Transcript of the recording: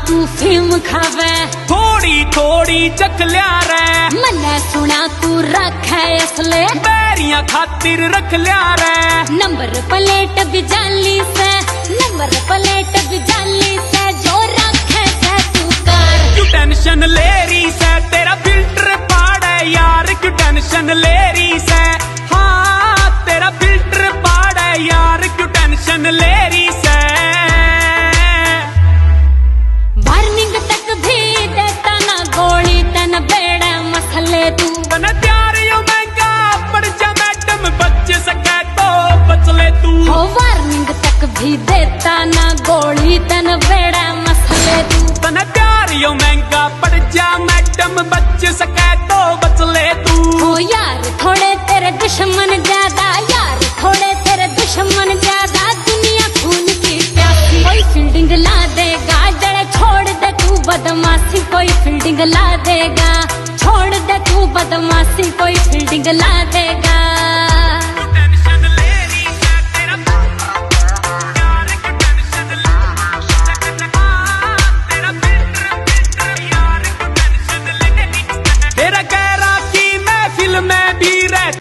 तू फीम खावे, थोड़ी थोड़ी चख लिया रे। मन्ने सुना तू रखे असले, बैरियां खातिर रख लिया रे। नंबर प्लेट भी जाली से, नंबर प्लेट भी जाली से, जो रखे से तू कर। क्यों टेंशन ले रही से, तेरा फिल्टर पाड़े यार। क्यों टेंशन ले रही से, हाँ तेरा फिल्टर पाड़े यार। क्यों टेंशन ले रही से। वार्निंग तक भी देता ना गोली, तन बेड़ा मसले तू। तन प्यार यो महंगा पड़ जा मैडम, बच सके तो बच ले तू। हो वार्निंग तक भी देता ना गोली, तन बेड़ा मसले तू। तन प्यार यो महंगा पड़ जा मैडम, बच सके तो बच ले तू। हो यार थोड़े तेरे दुश्मन ज्यादा, यार थोड़े तेरे दुश्मन ज्यादा। दुनिया खून की प्यासी, कोई फील्डिंग ला देगा, जड़े छोड़ दे तू बदमाशी। कोई फील्डिंग ला देगा, छोड़ दे तू बदमाशी, कोई फील्डिंग ला दे।